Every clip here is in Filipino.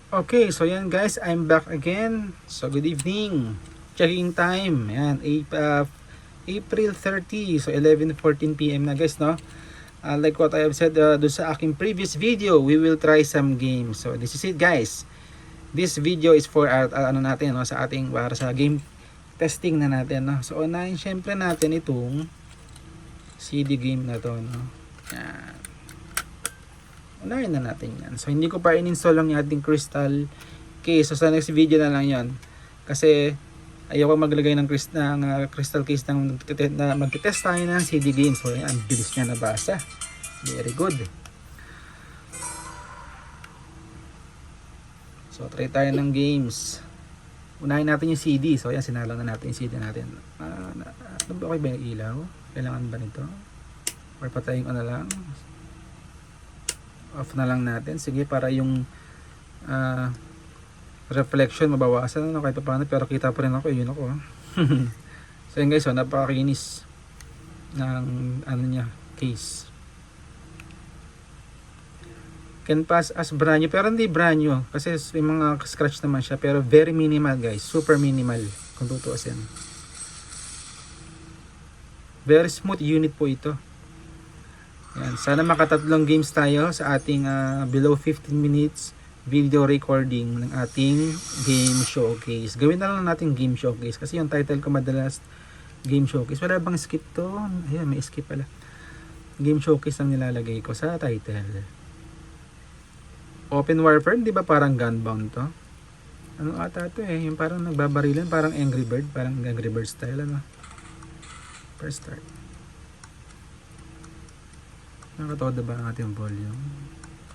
Okay, so yan guys, I'm back again. So good evening. Checking time. Yan, April 30. So 11:14 PM na guys, no? Like what I have said do sa aking previous video, we will try some games. So this is it guys. This video is for ano natin, no, sa ating para sa game testing na natin, no. So unahin syempre natin itong CD game na to, no. Yan. Unahin na natin yan. So hindi ko pa in-install lang yung ating crystal case. So sa next video na lang yan. Kasi ayoko maglagay ng crystal case na magte-test tayo ng CD game. So yan, ang bilis niya nabasa. Very good. So try tayo ng games. Unahin natin yung CD. So yan, sinalang na natin yung CD natin. Okay ba yung ilaw? Kailangan ba nito? Or patayin ko na lang? Off na lang natin. Sige, para yung reflection mabawasan, ano, kahit paano, pero kita pa rin ako, yun ako. So yun guys, so napakakinis ng ano niya, case. Can pass as brand new, pero hindi brand new kasi may mga scratch naman siya, pero very minimal guys, super minimal kung tutuusin. Very smooth unit po ito. Yan. Sana makatatlong games tayo sa ating below 15 minutes video recording ng ating game showcase. Gawin na lang natin game showcase kasi yung title ko madalas game showcase. Wala bang skip to? Ayan, may skip pala. Game showcase ang nilalagay ko sa title. Open Warfare, di ba parang Gunbound to? Ano ata to eh? Yung parang nagbabarilan, parang Angry Bird. Parang Angry Bird style, ano? First start. Nakatodo ba ang ating volume?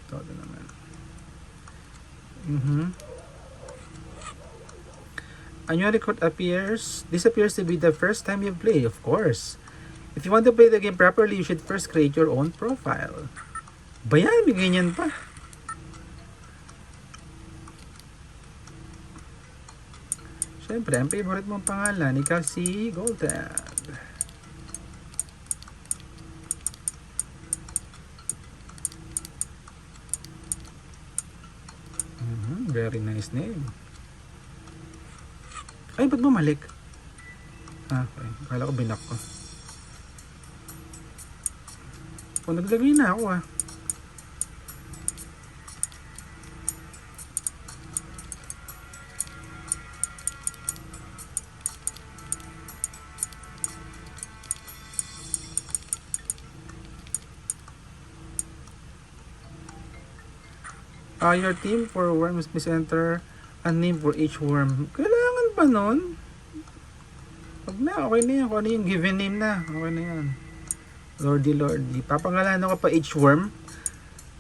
Todo naman. A new record appears. This appears to be the first time you play, of course. If you want to play the game properly, you should first create your own profile. Bayan, may ganyan pa. Siyempre, ang favorite mong pangalan, ikaw si Golden. Very nice name. Ay, ba't bumalik? Okay. Akala ko binak ko. O, naglagay na ako . Your team for worms must enter a name for each worm. Kailangan ba nun? Wag na, okay na yan. Kung ano yung given name na, okay na yan. Lordy. Papangalanan ko pa each worm.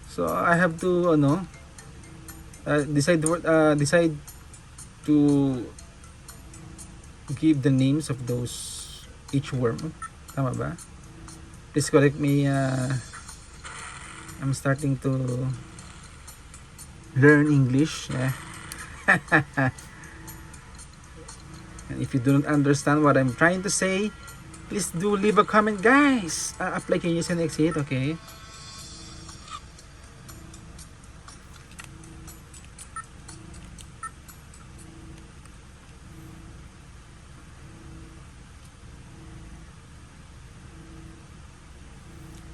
So, I have to, decide to give the names of those each worm. Tama ba? Please correct me. I'm starting to learn English. And if you do not understand what I'm trying to say, please do leave a comment guys. Apply can use and exit, okay?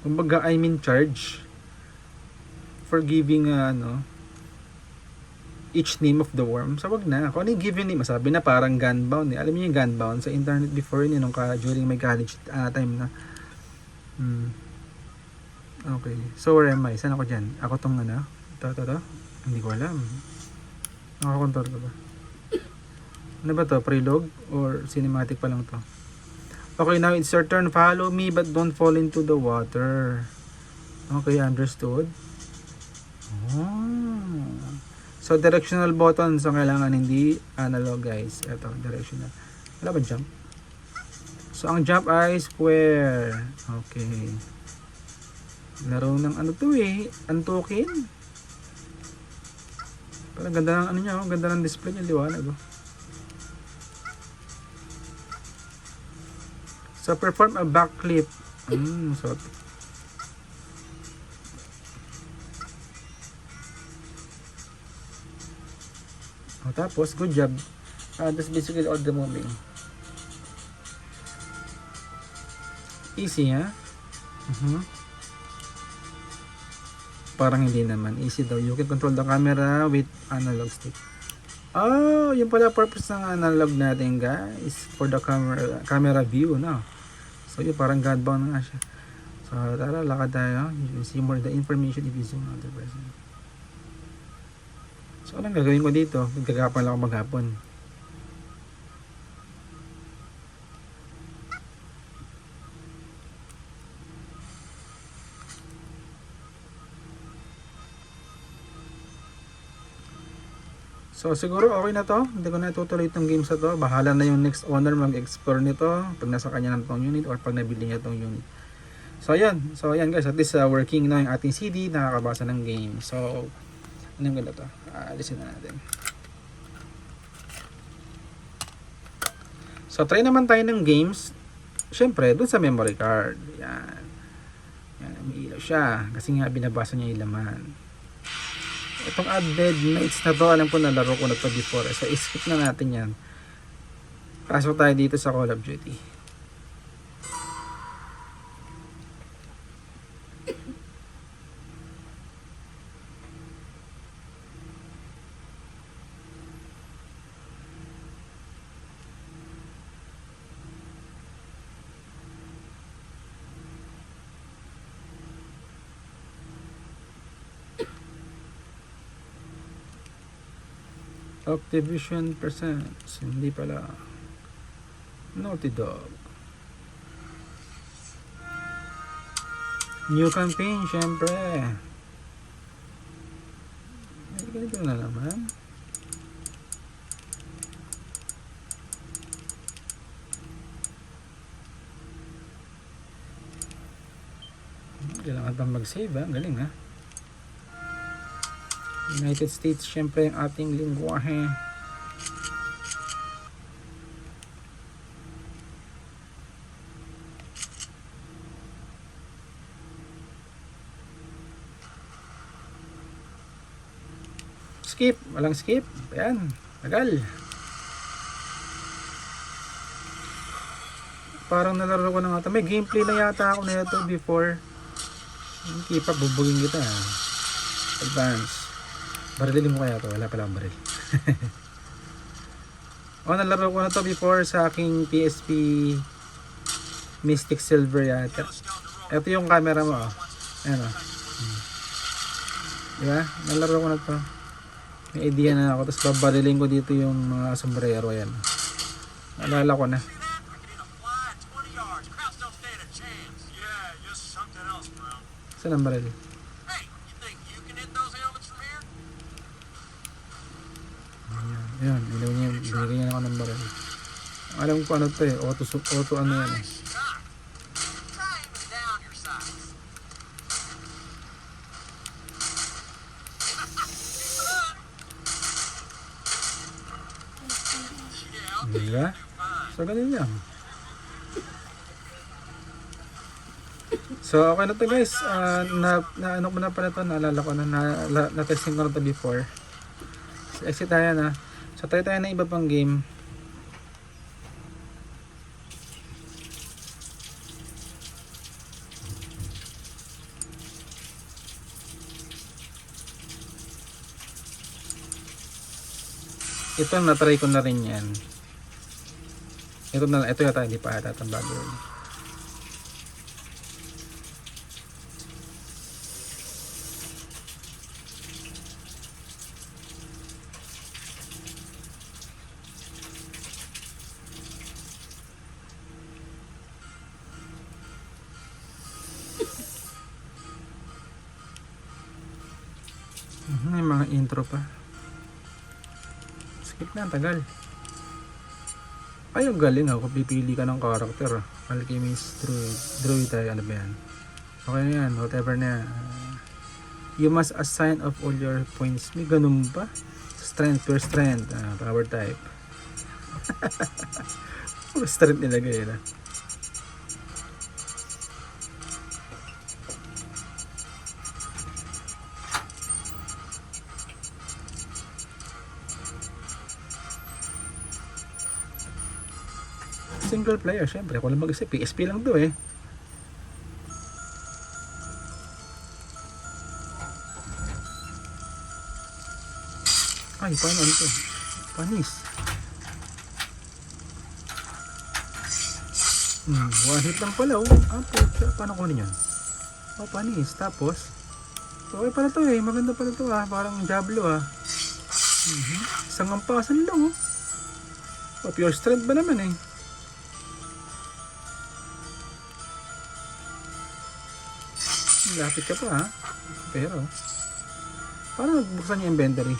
Kumbaga I'm in charge for giving each name of the worm. So wag na. Kung ano yung given name, masabi na parang Gunbound. Alam niyo yung Gunbound sa internet before yun, during my college time na. Okay. So where am I? Saan ako dyan? Ako tong Ito. Hindi ko alam. Nakakontrol ko ba? Ano ba to? Prelogue? Or cinematic pa lang to? Okay, now it's your turn. Follow me but don't fall into the water. Okay, understood? So, directional buttons ang kailangan, hindi analog guys. Ito, directional. Wala ba jump? So, ang jump ay square. Okay. Laro ng antukin. Parang ganda ng niya, ganda ng display niya, liwanag. So, perform a backflip. So, O, tapos, good job. That's basically all the moving. Easy, ha? Parang hindi naman. Easy daw. You can control the camera with analog stick. Oh, yun pala purpose ng analog natin, guys. For the camera view, no? So, yun parang Godbound na nga siya. So, tara, lakad tayo. You can see more the information if you zoom out the person. So, anong gagawin ko dito? Gagapan lang ako maghapon. So siguro okay na to. Hindi ko na itutuloy itong games na to. Bahala na yung next owner mag-explore nito pag nasa kanya na itong unit or pag nabili niya itong unit. So ayan. So ayan guys. At least working na yung ating CD. Nakakabasa ng game. So anong ganda to? Alisin na natin. So try naman tayo ng games. Siyempre dun sa memory card. Yan. Yan. May ilaw siya. Kasi nga binabasa niya yung laman. Itong Advent Nights na to, alam ko na laro ko na to before. So, skip na natin yan. Pasok tayo dito sa Call of Duty. Activision Presents. Hindi pala. Naughty Dog. New campaign, syempre. Ay, ganito na naman. Kailangan bang mag-save, ha? Galing, ha? United States, syempre, ang ating lingwahe. Skip, walang skip. Ayan, tagal. Parang nalaro ko na nga ito. May gameplay na yata ako na ito before. Keep up, bubugin kita. Advance. Barilin mo kaya ito. Wala pala akong baril. Nalaro ko na to before sa aking PSP Mystic Silver yata. Ito yung camera mo. Ayan o. Diba? Nalaro ko na to. May idea na ako. Tapos babarilin ko dito yung mga sombrero. Ayan. Nalala ko na. Saan ang baril? Ayan, binigyan niya ako ng baril. Alam ko ano to eh, auto ano yan eh. Diba? So, ganun yan. So, okay na to guys. Ano ko na pala ito, naalala ko na, na-testing ko na to before. So, exit tayo na. So, try tayo na iba pang game. Ito, na-try ko na rin yan. Ito yata, hindi pa ata itong bago yun. May mga intro pa. Skip na, tagal. Ay, ang galing ako. Pipili ka ng karakter. Alchemist, druid tayo. Ano ba yan? Okay na yan. Whatever na yan. You must assign of all your points. May ganun ba? Strength, pure strength. Power type. Pure strength nilagay na. single player, syempre ako lang mag-isip, PSP lang to eh. Ay, paano ano to? Panis. One hit lang pala oh. Paano kunin yun? Oh, panis. Tapos, okay pala to eh. Maganda pala to ah. Parang Diablo ah. Isang ampasan lang oh. Oh, pure strength ba naman eh. Lapit ka pa ha. Pero, paano nagbuksan yung inventory?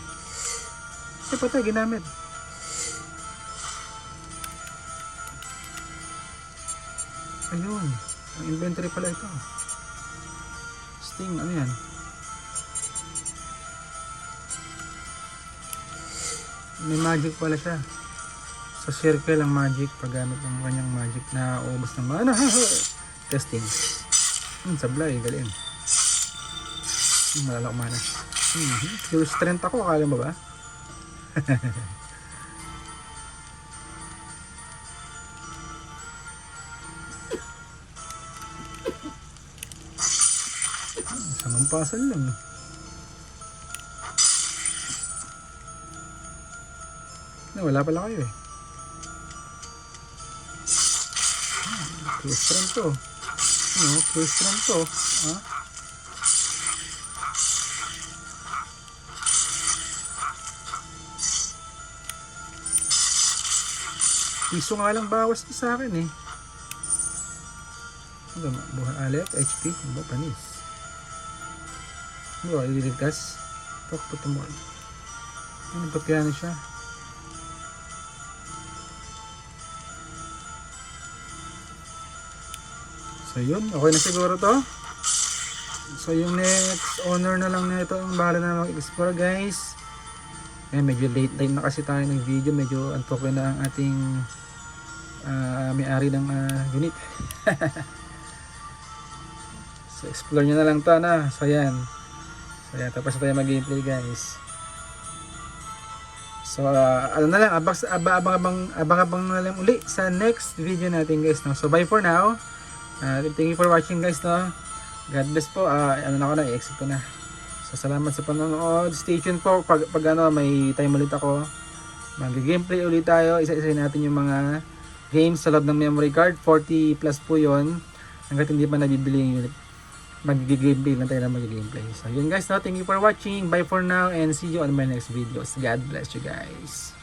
Eh, patay, ginamit. Ayun. Ang inventory pala ito. Sting, ano yan? May magic pala siya. Sa circle ang magic. Paggamit ng kanyang magic na ubos ng mana. Testing. Sablay, galing. Malalak mana. Pure strength ako, akala mo ba? Isang ampasan lang. Wala pala kayo eh. Pure strength to. Pure strength to. Piso nga lang bawas sa akin eh. Buhay alit, HP, panis. Ililigtas. Puto mo. Nagpapiano siya. So yun, okay na siguro to. So yung next owner na lang na ito ang bahala na mag-explore guys. Medyo late time na kasi tayo ng video. Medyo antok na ang ating may-ari ng unit. So explore nyo na lang to na. So yan. Tapos na tayo mag-gameplay guys. So ano na lang, abang na lang uli sa next video natin guys no? So bye for now. Thank you for watching guys no. God bless po. Ano na ako na, i-exit ko na. So salamat sa panonood. Stay tuned po pag may time ulit ako. Mag-gameplay ulit tayo. Isa-isa natin yung mga games sa loob ng memory card. 40 plus po yon. Hanggat hindi pa nabibili yung unit. Mag-gameplay lang tayo na mag-gameplay. So yun guys no. Thank you for watching. Bye for now and see you on my next videos. God bless you guys.